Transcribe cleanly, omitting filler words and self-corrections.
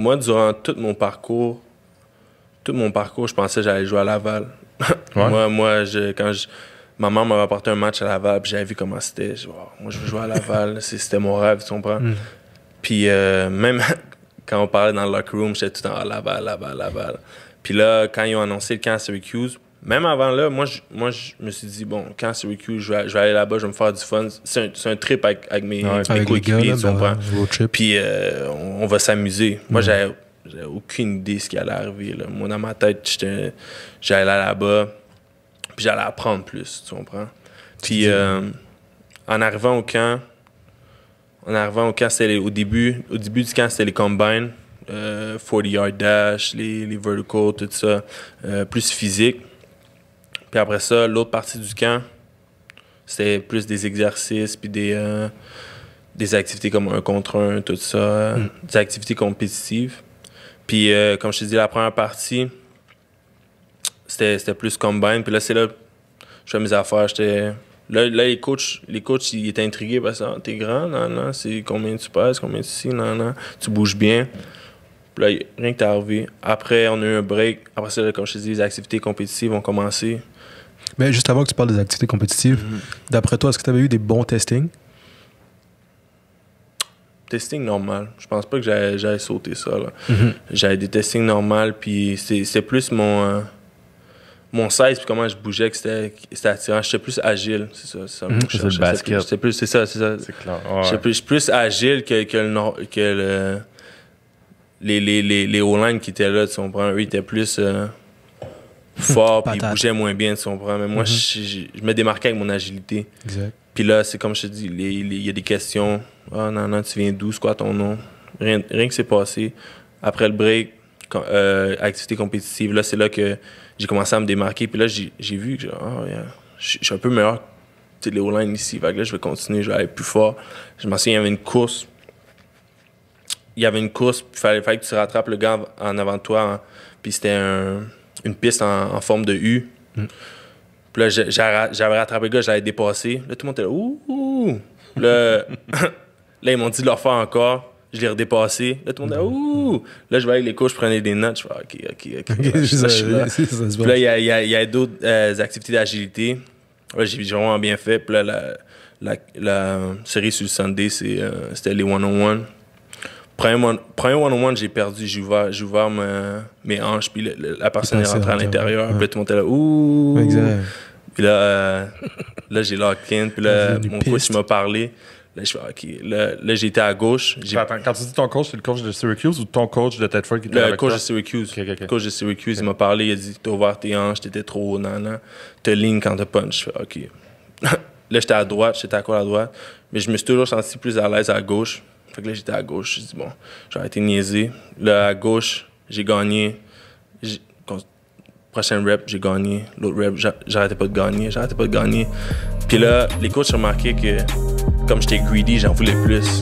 moi, durant tout mon parcours, je pensais que j'allais jouer à Laval. Ouais. Ma mère m'avait apporté un match à Laval, puis j'avais vu comment c'était. J'ai dit, wow, moi, je veux jouer à Laval. C'était mon rêve, tu comprends? Puis même quand on parlait dans le locker room, j'étais tout le temps Laval. Puis là, quand ils ont annoncé le camp à Syracuse, même avant là, moi, je me suis dit, bon, camp à Syracuse, je vais aller là-bas, je vais me faire du fun. C'est un trip avec mes coéquipiers, tu comprends? Puis on va s'amuser. Moi, j'avais aucune idée de ce qui allait arriver. Là. Moi, dans ma tête, j'allais là-bas, puis j'allais apprendre plus, tu comprends? Puis en arrivant au camp, c'était au début du camp, c'était les combines, 40-yard dash, les verticals, tout ça, plus physique. Puis après ça, l'autre partie du camp, c'était plus des exercices, puis des activités comme 1 contre 1, tout ça, des activités compétitives. Puis comme je te dis, la première partie, c'était plus combine. Puis là, c'est là que je fais mes affaires. Là, les coachs, ils étaient intrigués parce que t'es grand, non, c'est combien tu pèses, combien tu sais, non, tu bouges bien. Puis là, rien que t'es arrivé. Après, on a eu un break. Après ça, là, comme je te dis, les activités compétitives ont commencé. Mais juste avant que tu parles des activités compétitives, d'après toi, est-ce que tu avais eu des bons testings? Testing normal. Je pense pas que j'allais sauter ça. Là. J'avais des testings normaux, puis c'est plus mon size puis comment je bougeais que c'était attirant. J'étais plus agile, c'est ça. C'est le basket. C'est ça. C'est clair. Ouais. Je suis plus agile que les O-line qui étaient là, tu comprends. Eux, ils étaient plus forts, puis ils bougeaient moins bien, tu comprends. Mais moi, je me démarquais avec mon agilité. Exact. Puis là, c'est comme je te dis, il y a des questions. Ah, non, tu viens d'où? C'est quoi ton nom? Rien que c'est passé. Après le break, activité compétitive, là, c'est là que j'ai commencé à me démarquer. Puis là, j'ai vu que je suis un peu meilleur que les O-line ici. Fait que là, je vais continuer, je vais aller plus fort. Je m'en souviens, il y avait une course. Puis il fallait que tu rattrapes le gars en avant de toi. Puis c'était une piste en forme de U. Puis là, j'avais rattrapé le gars, j'avais dépassé. Là, tout le monde était là, ouh! Là, ils m'ont dit de le refaire encore. Je l'ai redépassé. Là, tout le monde était là, ouh! Là, je voyais avec les coachs, je prenais des notes. Je fais, OK. Je suis là. Puis là, il y a d'autres activités d'agilité. Ouais, j'ai vraiment bien fait. Puis là, la série sur le Sunday, c'était les one-on-one. Premier one-on-one, j'ai perdu. J'ai ouvert mes hanches, puis la personne est rentrée à l'intérieur. Puis là, tout le monde était là, ouh! Exact. Puis là j'ai lock in. Puis là, mon coach m'a parlé. Là, je fais, OK. Là, j'étais à gauche. Attends, quand tu dis ton coach, c'est le coach de Syracuse ou ton coach de Tedford qui était avec toi? Le coach de Syracuse. Okay. Le coach de Syracuse, il m'a parlé. Il a dit, t'as ouvert tes hanches, t'étais trop haut, nan. T'as ligne quand t'as punch. Je fais, OK. Là, j'étais à droite. J'étais à quoi à droite? Mais je me suis toujours senti plus à l'aise à gauche. Fait que là, j'étais à gauche. J'ai dit, bon, j'ai arrêté de niaiser. Là, à gauche, j'ai gagné. Prochaine rep, j'ai gagné. L'autre rep, j'arrêtais pas de gagner. Puis là, les coachs ont remarqué que, comme j'étais greedy, j'en voulais plus.